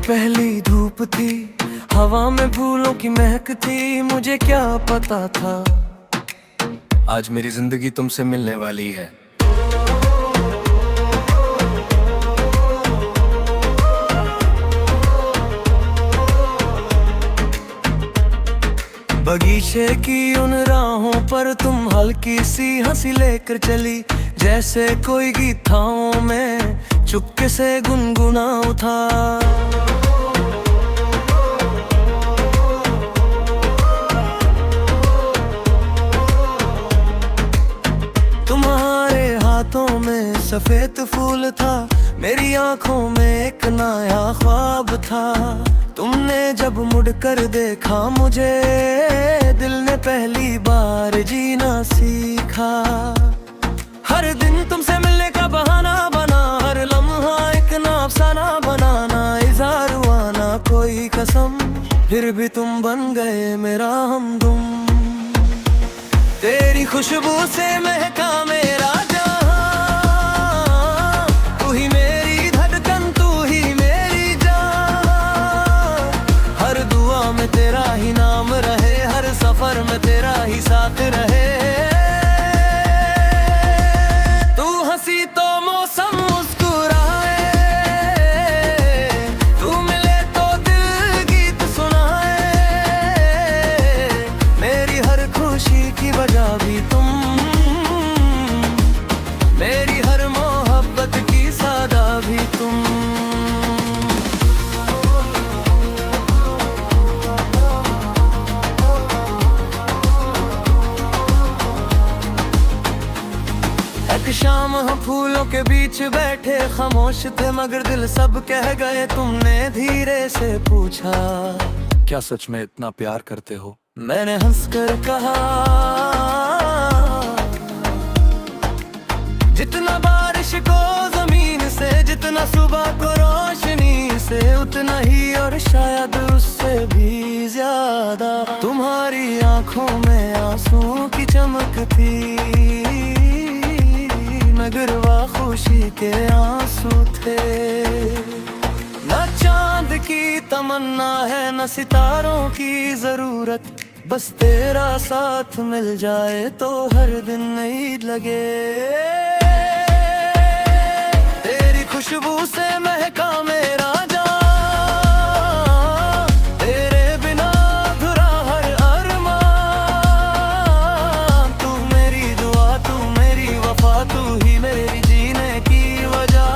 पहली धूप थी, हवा में फूलों की महक थी। मुझे क्या पता था आज मेरी जिंदगी तुमसे मिलने वाली है। बगीचे की उन राहों पर तुम हल्की सी हंसी लेकर चली, जैसे कोई गीत थाओं में चुपके से गुनगुनाऊं था। तुम्हारे हाथों में सफेद फूल था, मेरी आंखों में एक नया ख्वाब था। तुमने जब मुड़कर देखा मुझे, दिल ने पहली बार जीना सीखा। हर दिन तुमसे मिलने का बहाना बना, हर लम्हा एक नया अफसाना बनाना। इज़हार हुआ ना कोई कसम, फिर भी तुम बन गए मेरा हमदम। तेरी खुशबू से महका मेरा जहां, तू ही मेरी धड़कन, तू ही मेरी जान। हर दुआ में तेरा ही नाम रहे, हर सफर में तेरा ही साथ रहे। तू हंसी तो मौसम मुस्कुराए, तू मिले तो दिल गीत सुनाए। मेरी हर खुशी की वजह भी तुम, मेरी हर मोहब्बत की सादा भी तुम। एक शाम हम फूलों के बीच बैठे खामोश थे, मगर दिल सब कह गए। तुमने धीरे से पूछा, क्या सच में इतना प्यार करते हो? मैंने हंसकर कहा, जितना बारिश को जमीन से, जितना सुबह को रोशनी से, उतना ही और शायद उससे भी ज्यादा तुम्हारी आंखों में आंसू की चमक थी। मगर वह खुशी के आंसू थे। न चांद की तमन्ना है, न सितारों की जरूरत, बस तेरा साथ मिल जाए तो हर दिन नई लगे। तेरी खुशबू से महका मेरा जान, तेरे बिना अधूरा हर अरमान। तू मेरी दुआ, तू मेरी वफा, तू ही मेरी जीने की वजह।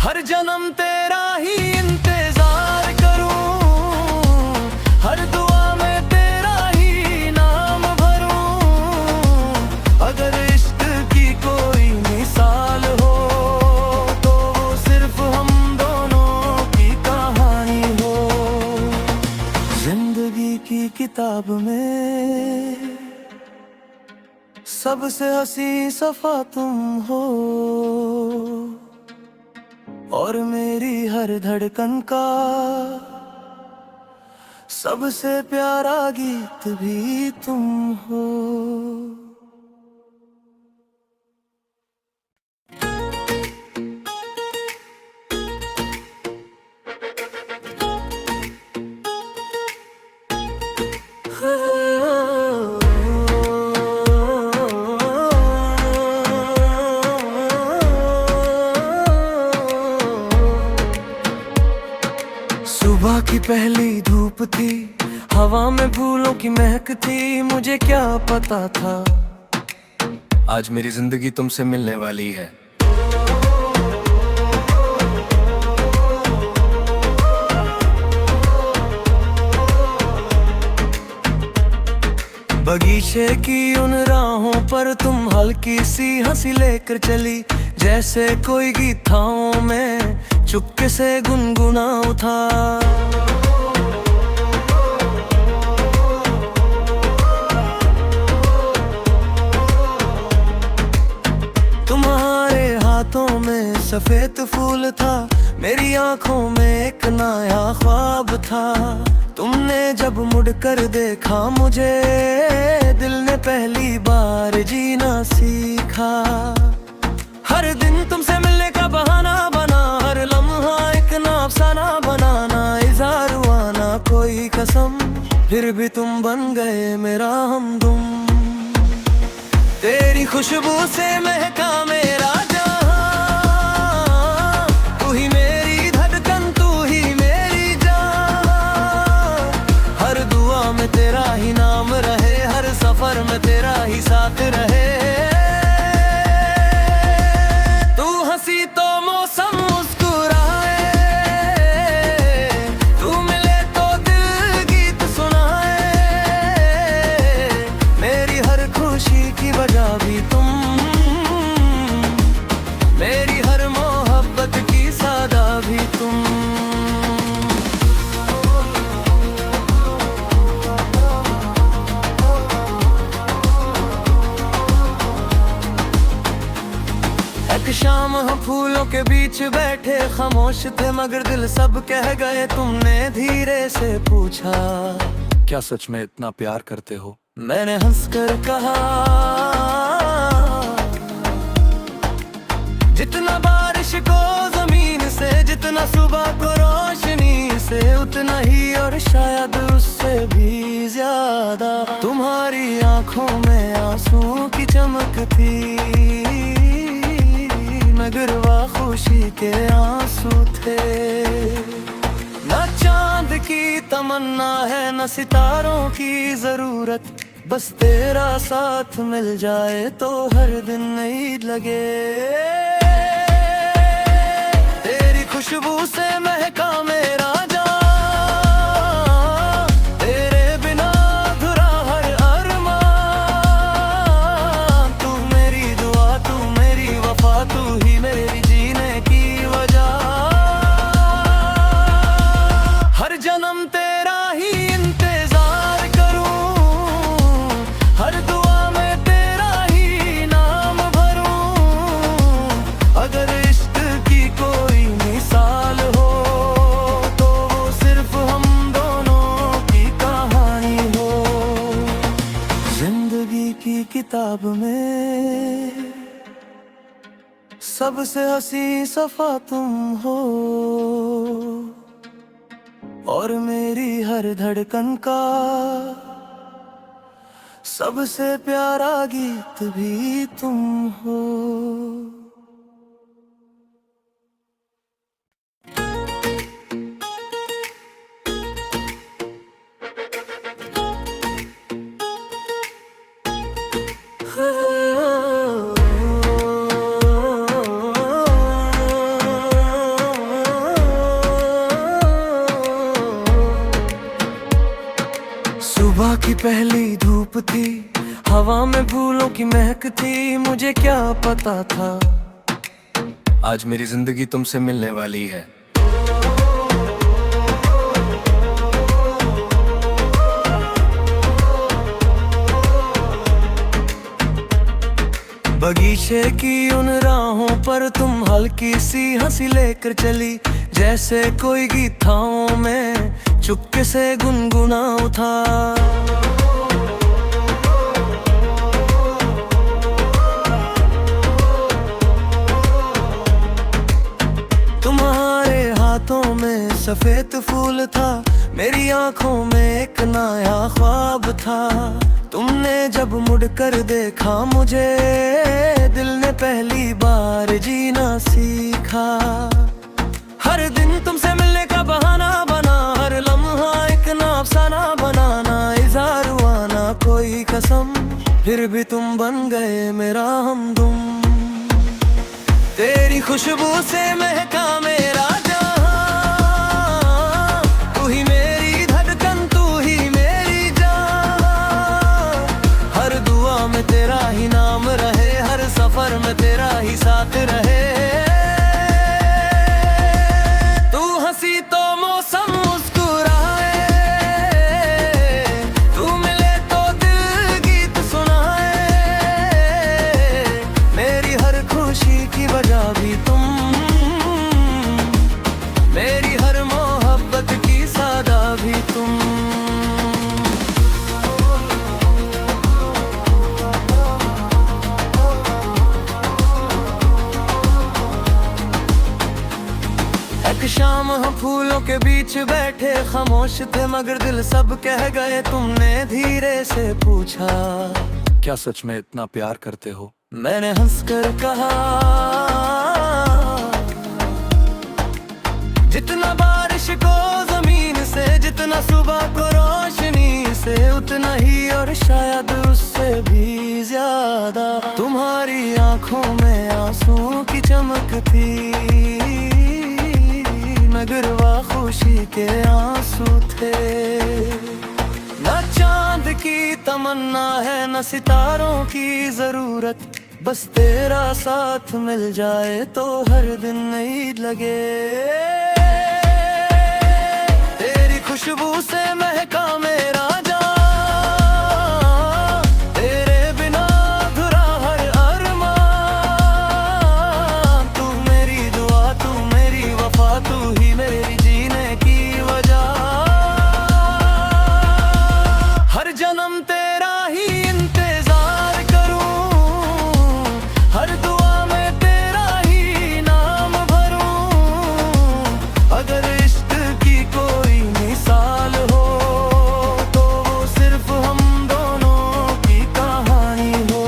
हर जन्म तेरा ही इंतजार करूं, हर दुआ में तेरा ही नाम भरूं। अगर इश्क की कोई मिसाल हो, तो वो सिर्फ हम दोनों की कहानी हो। जिंदगी की किताब में सबसे हंसी सफा तुम हो, और मेरी हर धड़कन का सबसे प्यारा गीत भी तुम हो। सुबह की पहली धूप थी, हवा में फूलों की महक थी। मुझे क्या पता था आज मेरी जिंदगी तुमसे मिलने वाली है। बगीचे की उन राहों पर तुम हल्की सी हंसी लेकर चली, जैसे कोई गीत थाओं में चुपके से गुनगुनाऊं था। तुम्हारे हाथों में सफेद फूल था, मेरी आंखों में एक नया ख्वाब था। तुमने जब मुड़कर देखा मुझे, दिल ने पहली बार जीना सीखा। हर दिन तुमसे मिलने का बहाना बना, हर लम्हा फिर भी तुम बन गए मेरा हमदम। तेरी खुशबू से महका मेरा जहां, तू ही मेरी धड़कन, तू ही मेरी जान। हर दुआ में तेरा ही नाम रहे, हर सफर में तेरा ही साथ रहे। तू हंसी तो मौसम मुस्कुराए, तू मिले तो दिल गीत सुनाए। मेरी हर खुशी की वजह भी तुम, मेरी हर मोहब्बत की सादा भी तुम। एक शाम हम फूलों के बीच बैठे खामोश थे, मगर दिल सब कह गए। तुमने धीरे से पूछा, क्या सच में इतना प्यार करते हो? मैंने हंसकर कहा, जितना बारिश को जमीन से, जितना सुबह को रोशनी से, उतना ही और शायद उससे भी ज्यादा। तुम्हारी आंखों में आंसू की चमक थी, मगर वह खुशी के आंसू थे। न चांद की तमन्ना है, न सितारों की जरूरत, बस तेरा साथ मिल जाए तो हर दिन नई लगे। तेरी खुशबू से महका मेरा जान, तेरे बिना अधूरा हर अरमान। तू मेरी दुआ, तू मेरी वफा, तू ही मेरी जीने की वजह। हर जन्म तेरा ही इंतजार करूं, हर दुआ में तेरा ही नाम भरूं। अगर इश्क की कोई मिसाल हो, तो वो सिर्फ हम दोनों की कहानी हो। जिंदगी की किताब में सबसे हंसी सफा तुम हो, और मेरी हर धड़कन का सबसे प्यारा गीत भी तुम हो। सुबह की पहली धूप थी, हवा में फूलों की महक थी। मुझे क्या पता था आज मेरी जिंदगी तुमसे मिलने वाली है। बगीचे की उन राहों पर तुम हल्की सी हंसी लेकर चली, जैसे कोई गीत थाओं में चुपके से गुनगुनाऊं था। तुम्हारे हाथों में सफेद फूल था, मेरी आंखों में एक नया ख्वाब था। तुमने जब मुड़कर देखा मुझे, दिल ने पहली बार जीना सीखा। हर दिन तुमसे मिलने का बहाना बना, हर लम्हा एक नया अफसाना बनाना। इज़हार हुआ ना कोई कसम, फिर भी तुम बन गए मेरा हमदम। तेरी खुशबू से महका मेरा जहां, तू ही मेरी धड़कन, तू ही मेरी जान। हर दुआ में तेरा ही नाम रहे, हर सफर में तेरा ही साथ रहे। तू हंसी तो मौसम मुस्कुराए, तू मिले तो दिल गीत सुनाए। मेरी हर खुशी की वजह भी तुम, मेरी हर मोहब्बत की सादा भी तुम। हम फूलों के बीच बैठे खामोश थे मगर दिल सब कह गए। तुमने धीरे से पूछा, क्या सच में इतना प्यार करते हो? मैंने हंसकर कहा, जितना बारिश को जमीन से, जितना सुबह को रोशनी से, उतना ही और शायद उससे भी ज्यादा तुम्हारी आंखों में आंसू की चमक थी, मगर वह खुशी के आंसू थे। न चांद की तमन्ना है न सितारों की जरूरत, बस तेरा साथ मिल जाए तो हर दिन नई लगे। तेरी खुशबू से महका मेरा जान, तेरे बिना अधूरा हर अरमान। तू मेरी दुआ, तू मेरी वफा, तू ही मेरी जीने की वजह। हर जन्म तेरा ही इंतजार करूं, हर दुआ में तेरा ही नाम भरूं। अगर इश्क की कोई मिसाल हो तो वो सिर्फ हम दोनों की कहानी हो।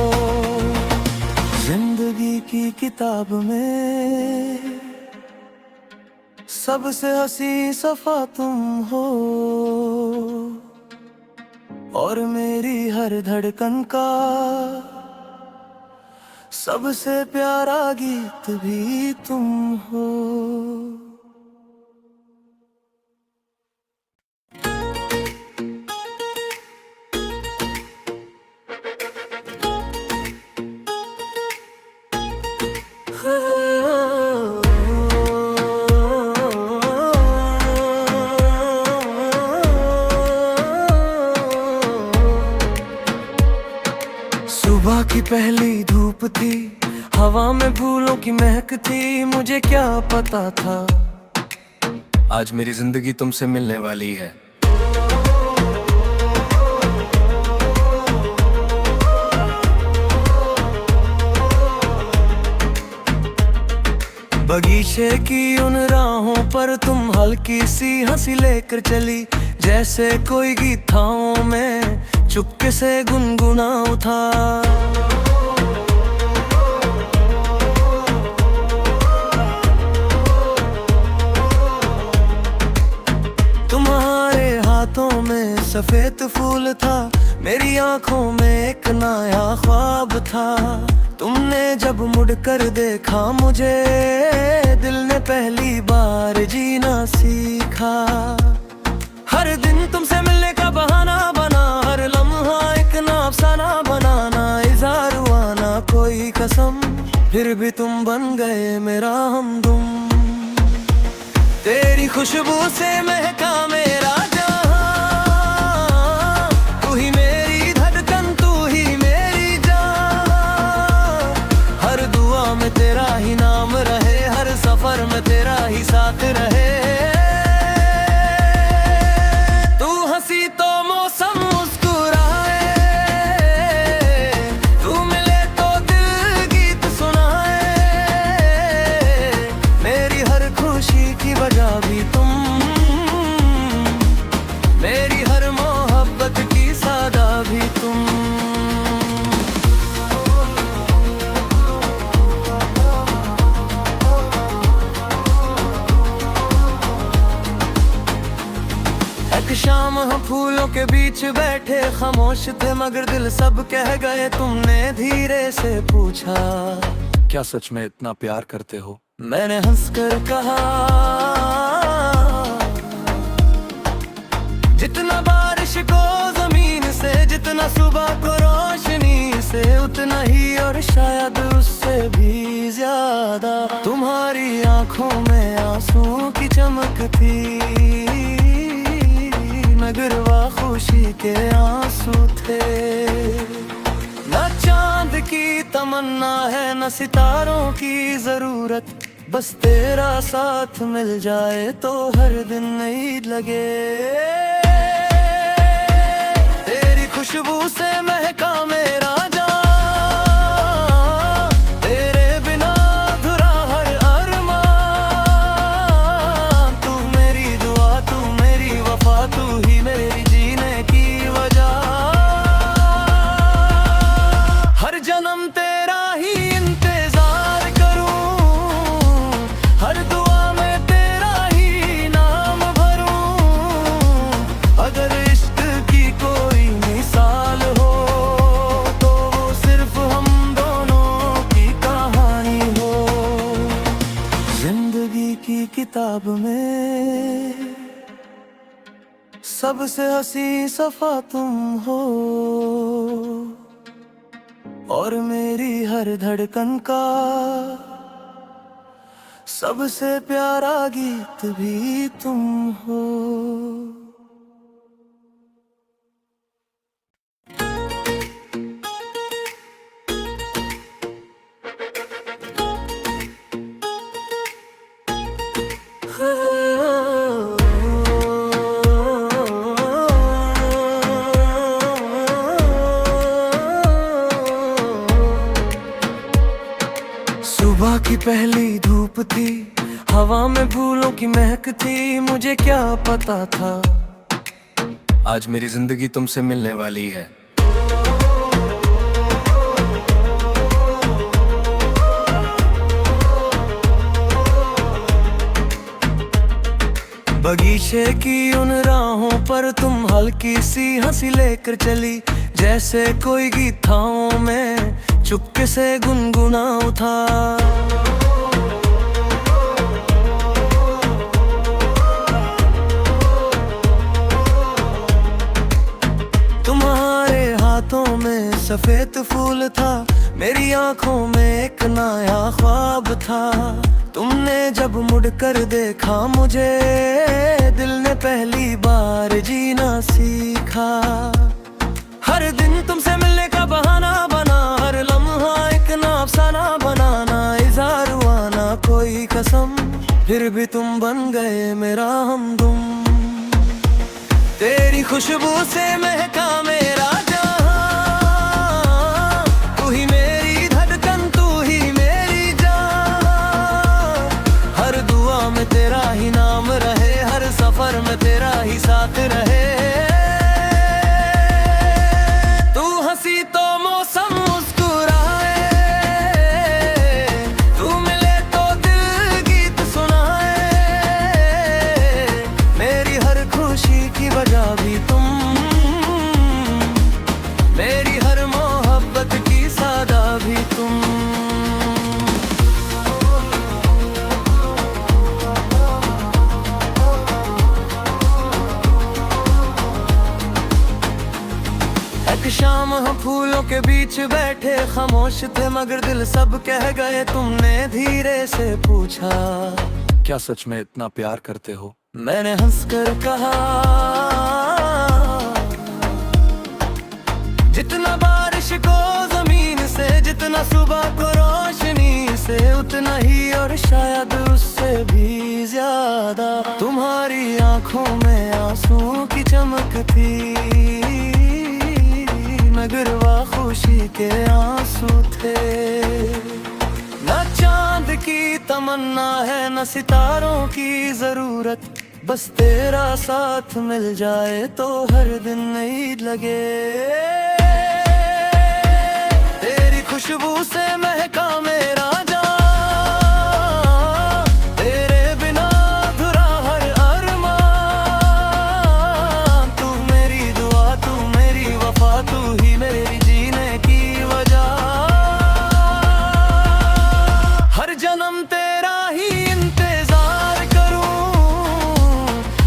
जिंदगी की किताब में सबसे हंसी सफा तुम हो, और मेरी हर धड़कन का सबसे प्यारा गीत भी तुम हो। सुबह की पहली धूप थी, हवा में फूलों की महक थी। मुझे क्या पता था आज मेरी जिंदगी तुमसे मिलने वाली है। बगीचे की उन राहों पर तुम हल्की सी हंसी लेकर चली, जैसे कोई गीत थाओं में चुपके से गुनगुनाऊं था। तुम्हारे हाथों में सफेद फूल था, मेरी आंखों में एक नया ख्वाब था। तुमने जब मुड़कर देखा मुझे, दिल ने पहली बार जीना सीखा। हर दिन तुमसे मिलने का बहाना बना, हर लम्हा एक अफसाना बनाना। इज़हार हुआ ना कोई कसम, फिर भी तुम बन गए मेरा हमदम। तेरी खुशबू से महका मेरा जहां, तू ही मेरी धड़कन, तू ही मेरी जान। हर दुआ में तेरा ही नाम रहे, हर सफर में तेरा ही साथ रहे। तू हंसी तो मौसम मुस्कुराए, तू मिले तो दिल गीत सुनाए। मेरी हर खुशी की वजह भी तुम, मेरी हर मोहब्बत की सादा भी तुम। एक शाम हम फूलों के बीच बैठे खामोश थे मगर दिल सब कह गए। तुमने धीरे से पूछा, क्या सच में इतना प्यार करते हो? मैंने हंसकर कहा, जितना बारिश को जमीन से, जितना सुबह को रोशनी से, उतना ही और शायद उससे भी ज्यादा तुम्हारी आंखों में आंसू की चमक थी, मगर वह खुशी के आंसू थे। न चांद की तमन्ना है न सितारों की जरूरत, बस तेरा साथ मिल जाए तो हर दिन नई लगे। तेरी खुशबू से महका मेरा जान, तेरे बिना अधूरा हर अरमान। तू किताब में सबसे हंसी सफा तुम हो, और मेरी हर धड़कन का सबसे प्यारा गीत भी तुम हो। सुबह की पहली धूप थी, हवा में फूलों की महक थी, मुझे क्या पता था आज मेरी जिंदगी तुमसे मिलने वाली है। बगीचे की उन राहों पर तुम हल्की सी हंसी लेकर चली, जैसे कोई गीत थाओं में चुपके से गुनगुनाऊं था। तुम्हारे हाथों में सफेद फूल था, मेरी आंखों में एक नया ख्वाब था। तुमने जब मुड़कर देखा मुझे, दिल ने पहली बार जीना सीखा। हर दिन तुमसे मिलने का बहाना बना, हर लम्हा एक ना अफसाना बनाना, इज़हार हुआ ना कोई कसम, फिर भी तुम बन गए मेरा हमदम। तेरी खुशबू से महका मेरा जहां, तू ही मेरी धड़कन, तू ही मेरी जान। हर दुआ में तेरा ही नाम रहे, हर सफर में तेरा ही साथ रहे। तू हंसी तो मौसम मुस्कुराए, तू मिले तो दिल गीत सुनाए। मेरी हर खुशी की वजह भी तुम, मेरी हर मोहब्बत की सादा भी तुम। एक शाम हम फूलों के बीच बैठे खामोश थे, मगर दिल सब कह गए। तुमने धीरे से पूछा, क्या सच में इतना प्यार करते हो? मैंने हंसकर कहा, जितना बारिश को जमीन से, जितना सुबह को रोशनी से, उतना ही और शायद उससे भी ज्यादा तुम्हारी आंखों में आंसू की चमक थी, मगर वह खुशी के आंसू थे। न चांद की तमन्ना है, न सितारों की जरूरत, बस तेरा साथ मिल जाए तो हर दिन नई लगे। तेरी खुशबू से महका मेरा जान, तेरे बिना अधूरा हर अरमान। तू मेरी दुआ, तू मेरी वफा, तू ही मेरी जीने की वजह। हर जन्म तेरा ही इंतजार करूं,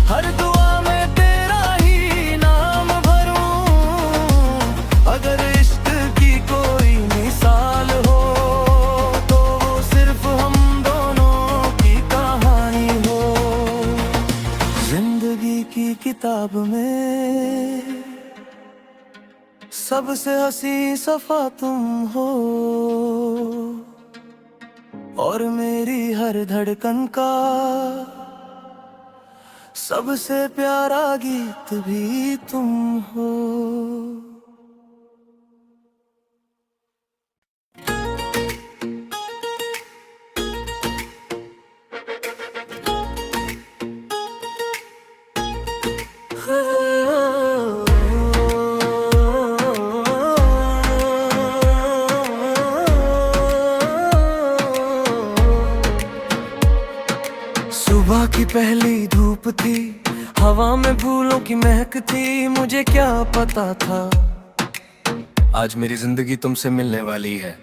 हर दुआ में तेरा ही नाम भरूं। अगर इश्क की कोई मिसाल हो, तो वो सिर्फ हम दोनों की कहानी हो। जिंदगी की किताब में सबसे हंसी सफा तुम हो, और मेरी हर धड़कन का सबसे प्यारा गीत भी तुम हो। सुबह की पहली धूप थी, हवा में फूलों की महक थी, मुझे क्या पता था आज मेरी जिंदगी तुमसे मिलने वाली है।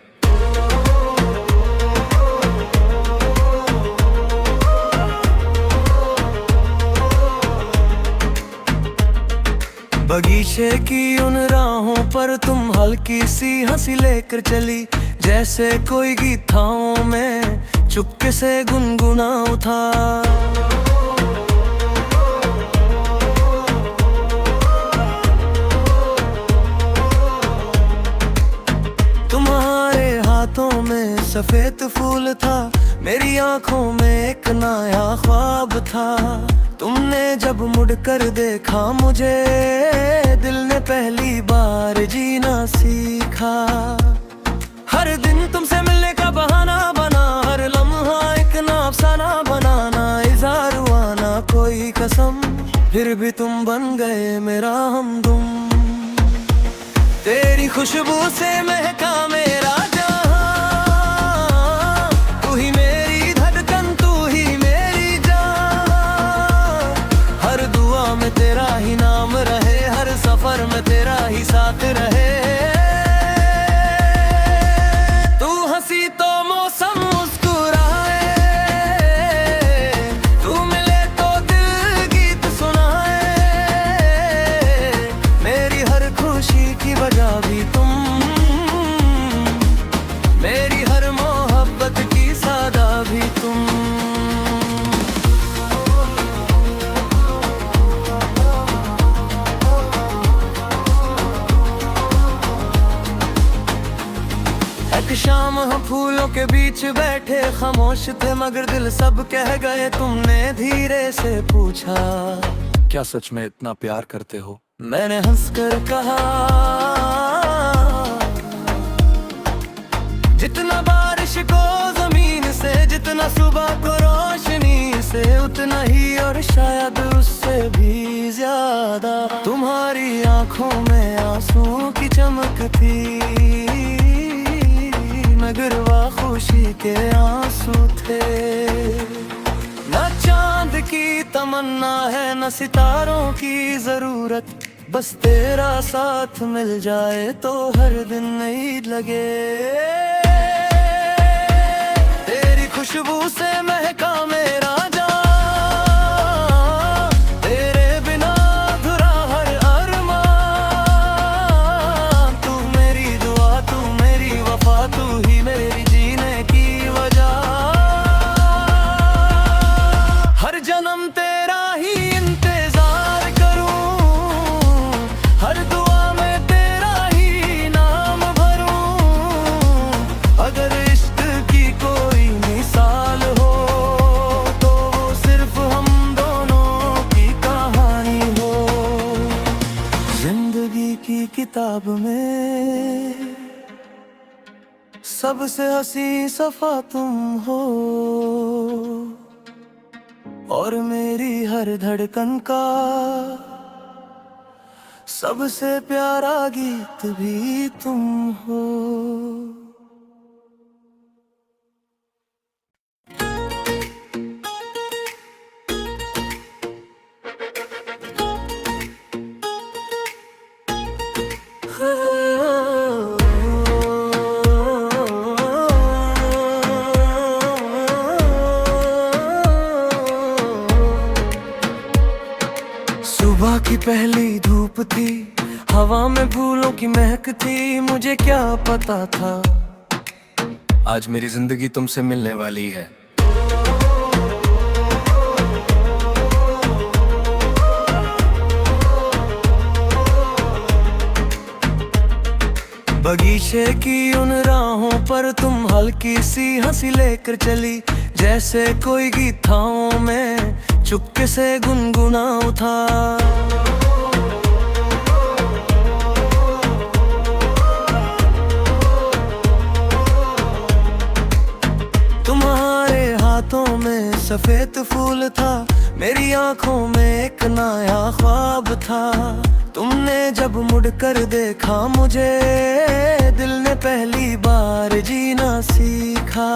बगीचे की उन राहों पर तुम हल्की सी हंसी लेकर चली, जैसे कोई गीत थाओं में चुपके से गुनगुनाऊं था। तुम्हारे हाथों में सफेद फूल था, मेरी आंखों में एक नया ख्वाब था। तुमने जब मुड़कर देखा मुझे, दिल ने पहली बार जीना सीखा। हर दिन तुमसे मिलने का बहाना बना, हर लम्हा एक अफसाना बनाना। इज़हार हुआ ना कोई कसम, फिर भी तुम बन गए मेरा हमदम। तेरी खुशबू से महका मेरा जहां, तू ही मेरी धड़कन, तू ही मेरी जान। हर दुआ में तेरा ही नाम रहे, हर सफर में तेरा ही साथ रहे। तू हंसी तो मौसम मुस्कुराए, तू मिले तो दिल गीत सुनाए। मेरी हर खुशी की वजह भी तुम, मेरी हर मोहब्बत की सादा भी तुम। एक शाम हम फूलों के बीच बैठे खामोश थे, मगर दिल सब कह गए। तुमने धीरे से पूछा, क्या सच में इतना प्यार करते हो? मैंने हंसकर कहा, जितना बारिश को जमीन से, जितना सुबह को रोशनी से, उतना ही और शायद उससे भी ज्यादा। तुम्हारी आंखों में आंसू की चमक थी, मगर वह खुशी के आंसू थे। न चांद की तमन्ना है, न सितारों की जरूरत, बस तेरा साथ मिल जाए तो हर दिन नई लगे। तेरी खुशबू से महका मेरा जान, तेरे बिना अधूरा हर अरमान। तू मेरी दुआ, तू मेरी वफा, तू ही मेरी जीने की वजह। हर जन्म तेरा ही इंतजार करूं, हर दुआ में तेरा ही नाम भरूं। अगर इश्क की कोई मिसाल हो, तो वो सिर्फ हम दोनों की कहानी हो। जिंदगी की किताब में सबसे हंसी सफा तुम हो, और मेरी हर धड़कन का सबसे प्यारा गीत भी तुम हो। सुबह की पहली धूप थी, हवा में फूलों की महक थी। मुझे क्या पता था आज मेरी जिंदगी तुमसे मिलने वाली है। बगीचे की उन राहों पर तुम हल्की सी हंसी लेकर चली, जैसे कोई गीत थाओं में चुपके से गुनगुनाऊं था। तुम्हारे हाथों में सफेद फूल था, मेरी आंखों में एक नया ख्वाब था। तुमने जब मुड़कर देखा मुझे, दिल ने पहली बार जीना सीखा।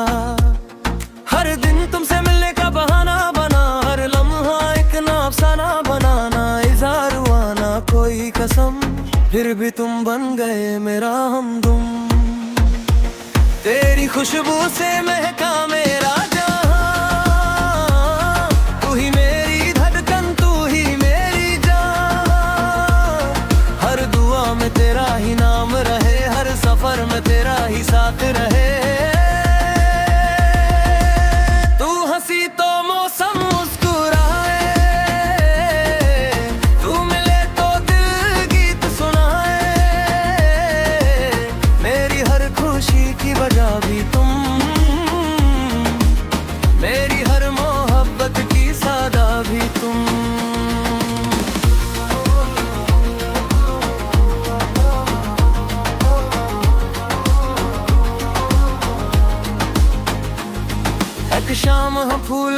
हर दिन तुमसे मिलने का बहाना बना, हर लम्हा एक अफसाना बनाना। इज़हार हुआ ना कोई कसम, फिर भी तुम बन गए मेरा हमदम। तेरी खुशबू से महका मेरा जहां, तू ही मेरी धड़कन, तू ही मेरी जान।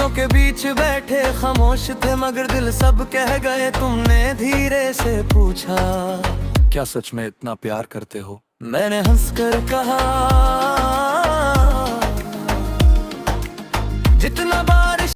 फूलों के बीच बैठे खामोश थे मगर दिल सब कह गए। तुमने धीरे से पूछा, क्या सच में इतना प्यार करते हो? मैंने हंसकर कहा, जितना बार